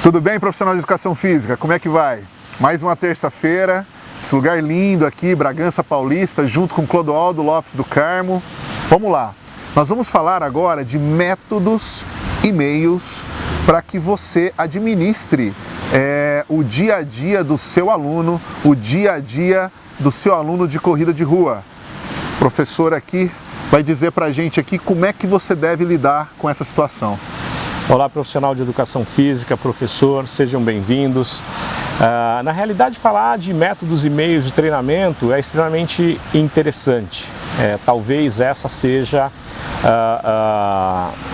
Tudo bem, profissional de educação física? Como é que vai? Mais uma terça-feira, esse lugar lindo aqui, Bragança Paulista, junto com Clodoaldo Lopes do Carmo. Vamos lá, nós vamos falar agora de métodos e meios para que você administre o dia a dia do seu aluno, o dia a dia do seu aluno de corrida de rua. O professor aqui vai dizer para a gente aqui como é que você deve lidar com essa situação. Olá, profissional de educação física, professor, sejam bem-vindos. Na realidade, falar de métodos e meios de treinamento é extremamente interessante. Talvez essa seja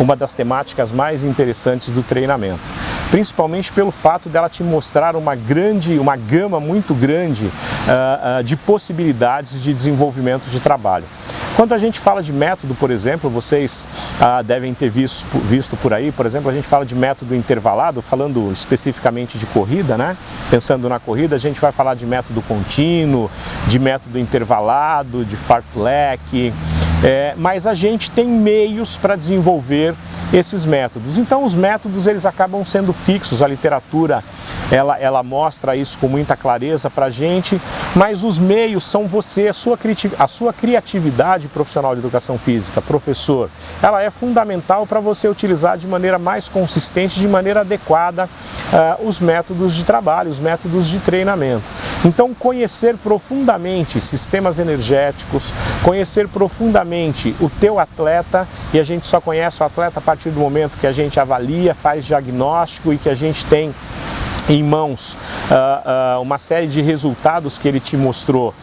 uma das temáticas mais interessantes do treinamento, principalmente pelo fato dela te mostrar uma gama muito grande de possibilidades de desenvolvimento de trabalho. Quando a gente fala de método, por exemplo, vocês devem ter visto por aí, por exemplo, a gente fala de método intervalado, falando especificamente de corrida, né? Pensando na corrida, a gente vai falar de método contínuo, de método intervalado, de fartlek, mas a gente tem meios para desenvolver esses métodos. Então os métodos eles acabam sendo fixos, a literatura ela mostra isso com muita clareza para a gente, mas os meios são você, a sua criatividade profissional de educação física, professor, ela é fundamental para você utilizar de maneira mais consistente, de maneira adequada os métodos de trabalho, os métodos de treinamento. Então conhecer profundamente sistemas energéticos, conhecer profundamente o teu atleta, e a gente só conhece o atleta a partir do momento que a gente avalia, faz diagnóstico e que a gente tem em mãos uma série de resultados que ele te mostrou,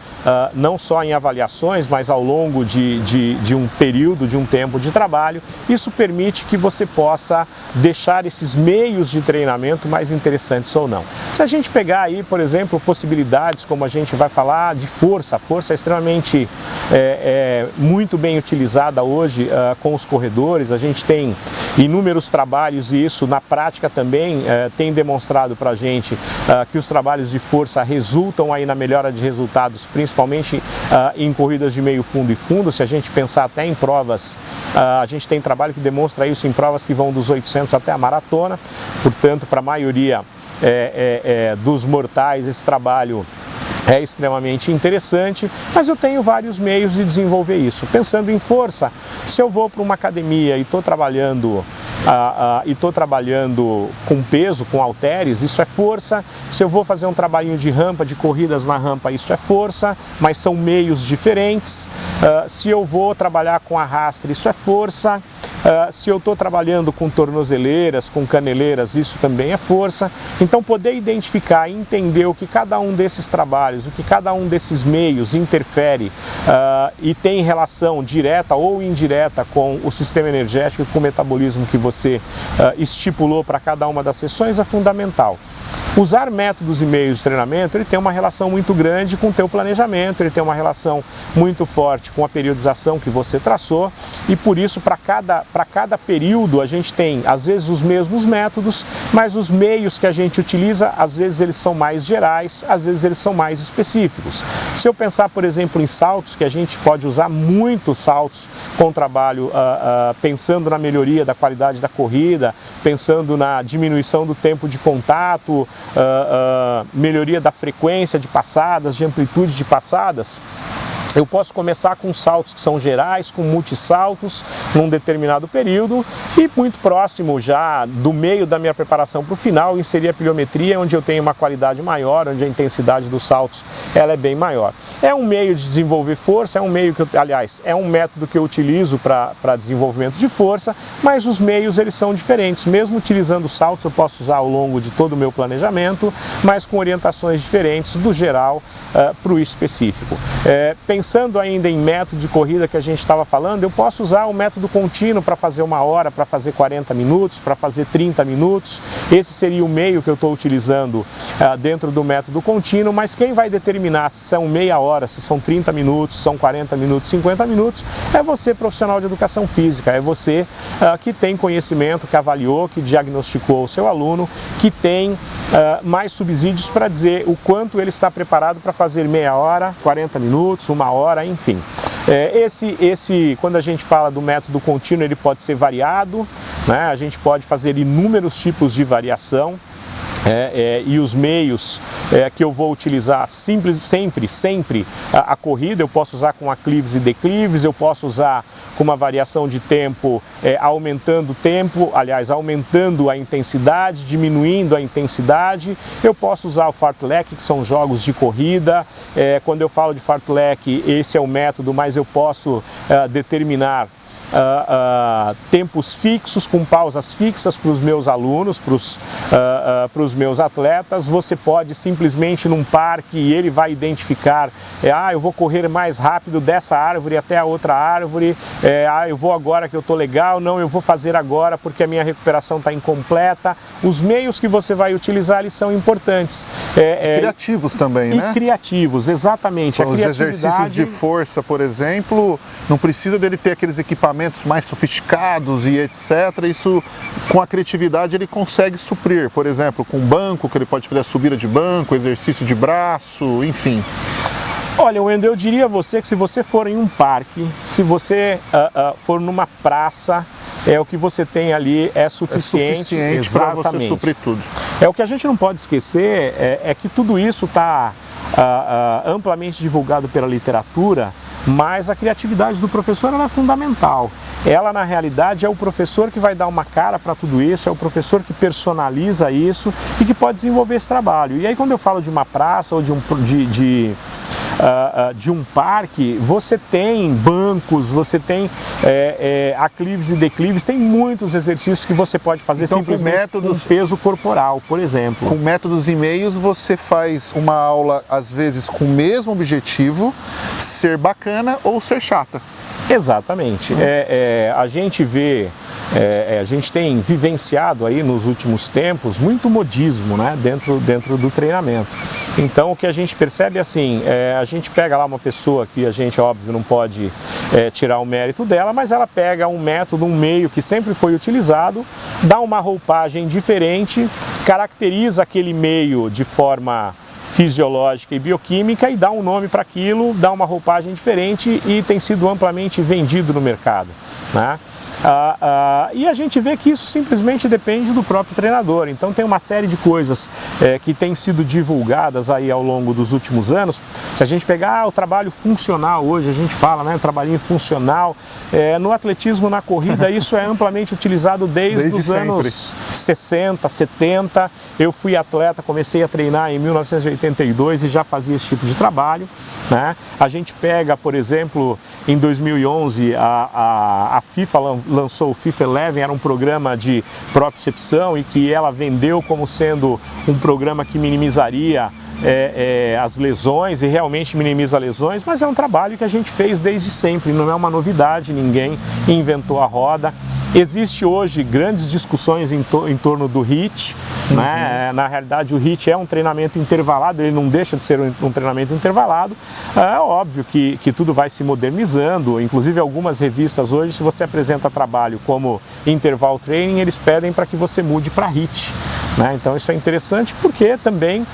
não só em avaliações, mas ao longo de um período, de um tempo de trabalho. Isso permite que você possa deixar esses meios de treinamento mais interessantes ou não. Se a gente pegar aí, por exemplo, possibilidades como a gente vai falar de força, a força é extremamente muito bem utilizada hoje com os corredores. A gente tem inúmeros trabalhos e isso na prática também tem demonstrado para a gente que os trabalhos de força resultam aí na melhora de resultados, principalmente em corridas de meio fundo e fundo. Se a gente pensar até em provas, a gente tem trabalho que demonstra isso em provas que vão dos 800 até a maratona. Portanto, para a maioria dos mortais, esse trabalho é extremamente interessante, mas eu tenho vários meios de desenvolver isso. Pensando em força, se eu vou para uma academia e estou trabalhando com peso, com halteres, isso é força. Se eu vou fazer um trabalhinho de rampa, de corridas na rampa, isso é força, mas são meios diferentes. Se eu vou trabalhar com arraste, isso é força. Se eu estou trabalhando com tornozeleiras, com caneleiras, isso também é força. Então poder identificar e entender o que cada um desses trabalhos, o que cada um desses meios interfere e tem relação direta ou indireta com o sistema energético e com o metabolismo que você estipulou para cada uma das sessões é fundamental. Usar métodos e meios de treinamento, ele tem uma relação muito grande com o teu planejamento, ele tem uma relação muito forte com a periodização que você traçou, e por isso para cada período a gente tem às vezes os mesmos métodos, mas os meios que a gente utiliza, às vezes eles são mais gerais, às vezes eles são mais específicos. Se eu pensar, por exemplo, em saltos, que a gente pode usar muitos saltos com trabalho pensando na melhoria da qualidade da corrida, pensando na diminuição do tempo de contato, melhoria da frequência de passadas, de amplitude de passadas. Eu posso começar com saltos que são gerais, com multissaltos num determinado período, e muito próximo já do meio da minha preparação para o final, inserir a pliometria, onde eu tenho uma qualidade maior, onde a intensidade dos saltos ela é bem maior. É um meio de desenvolver força, é um meio que aliás, é um método que eu utilizo para desenvolvimento de força, mas os meios eles são diferentes. Mesmo utilizando saltos, eu posso usar ao longo de todo o meu planejamento, mas com orientações diferentes do geral para o específico. Pensando ainda em método de corrida que a gente estava falando, eu posso usar o método contínuo para fazer 1 hora, para fazer 40 minutos, para fazer 30 minutos. Esse seria o meio que eu estou utilizando dentro do método contínuo, mas quem vai determinar se são meia hora, se são 30 minutos, são 40 minutos, 50 minutos, é você, profissional de educação física, é você que tem conhecimento, que avaliou, que diagnosticou o seu aluno, que tem mais subsídios para dizer o quanto ele está preparado para fazer meia hora, 40 minutos, 1 hora, enfim. Quando a gente fala do método contínuo, ele pode ser variado, né? A gente pode fazer inúmeros tipos de variação. e os meios que eu vou utilizar sempre a corrida, eu posso usar com aclives e declives, eu posso usar com uma variação de tempo, aumentando o tempo, aliás, aumentando a intensidade, diminuindo a intensidade. Eu posso usar o fartlek, que são jogos de corrida. Quando eu falo de fartlek, esse é o método, mas eu posso determinar tempos fixos, com pausas fixas para os meus alunos, para os meus atletas. Você pode simplesmente num parque, e ele vai identificar, eu vou correr mais rápido dessa árvore até a outra árvore, eu vou agora que eu estou legal, não, eu vou fazer agora porque a minha recuperação está incompleta. Os meios que você vai utilizar, eles são importantes. Criativos também, né? E criativos, exatamente. Os exercícios de força, por exemplo, não precisa dele ter aqueles equipamentos mais sofisticados e etc. Isso, com a criatividade, ele consegue suprir. Por exemplo, com banco, que ele pode fazer a subida de banco, exercício de braço, enfim. Olha, Wendel, eu diria a você que se você for em um parque, se você for numa praça, o que você tem ali é suficiente para você suprir tudo. O que a gente não pode esquecer é que tudo isso está amplamente divulgado pela literatura, mas a criatividade do professor ela é fundamental. Ela, na realidade, é o professor que vai dar uma cara para tudo isso, é o professor que personaliza isso e que pode desenvolver esse trabalho. E aí, quando eu falo de uma praça ou de um parque, você tem bancos, você tem aclives e declives, tem muitos exercícios que você pode fazer então, simplesmente com peso corporal, por exemplo. Com métodos e meios, você faz uma aula, às vezes, com o mesmo objetivo, ser bacana ou ser chata. Exatamente. A gente vê, a gente tem vivenciado aí nos últimos tempos muito modismo, né, dentro do treinamento. Então o que a gente percebe é assim, a gente pega lá uma pessoa que a gente, óbvio, não pode tirar o mérito dela, mas ela pega um método, um meio que sempre foi utilizado, dá uma roupagem diferente, caracteriza aquele meio de forma fisiológica e bioquímica e dá um nome para aquilo, dá uma roupagem diferente e tem sido amplamente vendido no mercado, né? E a gente vê que isso simplesmente depende do próprio treinador. Então tem uma série de coisas que têm sido divulgadas aí ao longo dos últimos anos. Se a gente pegar o trabalho funcional hoje, a gente fala, né, trabalhinho funcional, no atletismo, na corrida, isso é amplamente utilizado desde os anos 60, 70. Eu fui atleta, comecei a treinar em 1982 e já fazia esse tipo de trabalho, né? A gente pega, por exemplo, em 2011, a FIFA lançou o FIFA 11, era um programa de propriocepção e que ela vendeu como sendo um programa que minimizaria as lesões e realmente minimiza lesões, mas é um trabalho que a gente fez desde sempre, não é uma novidade, ninguém inventou a roda. Existe hoje grandes discussões em torno do HIIT, né? Na realidade o HIIT é um treinamento intervalado, ele não deixa de ser um treinamento intervalado. É óbvio que tudo vai se modernizando, inclusive algumas revistas hoje, se você apresenta trabalho como interval training, eles pedem para que você mude para HIIT, né? Então isso é interessante porque também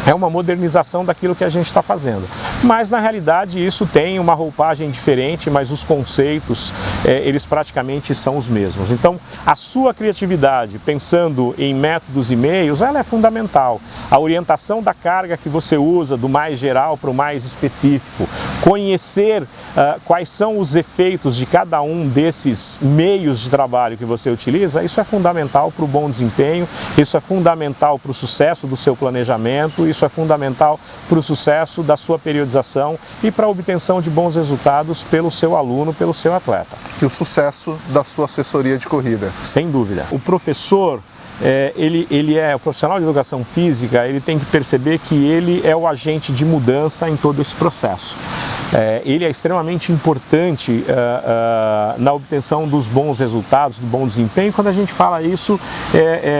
é uma modernização daquilo que a gente está fazendo. Mas na realidade isso tem uma roupagem diferente, mas os conceitos, eles praticamente são os mesmos. Então a sua criatividade, pensando em métodos e meios, ela é fundamental. A orientação da carga que você usa, do mais geral para o mais específico, conhecer quais são os efeitos de cada um desses meios de trabalho que você utiliza, isso é fundamental para o bom desempenho, isso é fundamental para o sucesso do seu planejamento, isso é fundamental para o sucesso da sua periodização e para a obtenção de bons resultados pelo seu aluno, pelo seu atleta. E o sucesso da sua assessoria de corrida. Sem dúvida. O professor, o profissional de educação física, ele tem que perceber que ele é o agente de mudança em todo esse processo. Ele é extremamente importante na obtenção dos bons resultados, do bom desempenho. Quando a gente fala isso,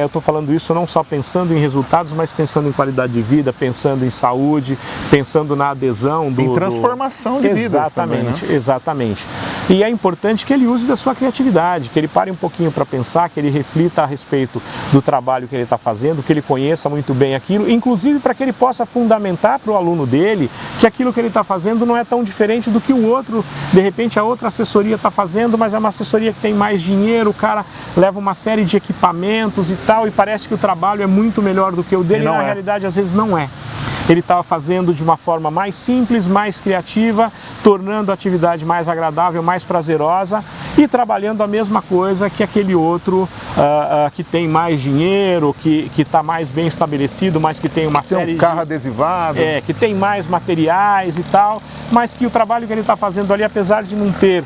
eu estou falando isso não só pensando em resultados, mas pensando em qualidade de vida, pensando em saúde, pensando na adesão em transformação de vidas também, né? Exatamente. E é importante que ele use da sua criatividade, que ele pare um pouquinho para pensar, que ele reflita a respeito do trabalho que ele está fazendo, que ele conheça muito bem aquilo, inclusive para que ele possa fundamentar para o aluno dele que aquilo que ele está fazendo não é tão tão diferente do que o outro, de repente a outra assessoria está fazendo, mas é uma assessoria que tem mais dinheiro, o cara leva uma série de equipamentos e tal, e parece que o trabalho é muito melhor do que o dele, e na realidade às vezes não é. Ele estava fazendo de uma forma mais simples, mais criativa, tornando a atividade mais agradável, mais prazerosa e trabalhando a mesma coisa que aquele outro que tem mais dinheiro, que está mais bem estabelecido, mas que tem uma série de... carro adesivado. Que tem mais materiais e tal, mas que o trabalho que ele está fazendo ali, apesar de não ter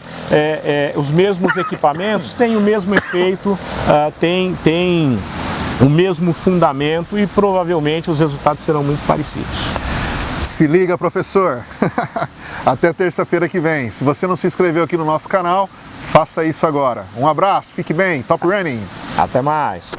os mesmos equipamentos, tem o mesmo efeito, tem o mesmo fundamento e provavelmente os resultados serão muito parecidos. Se liga, professor! Até terça-feira que vem. Se você não se inscreveu aqui no nosso canal, faça isso agora. Um abraço, fique bem, top running! Até mais!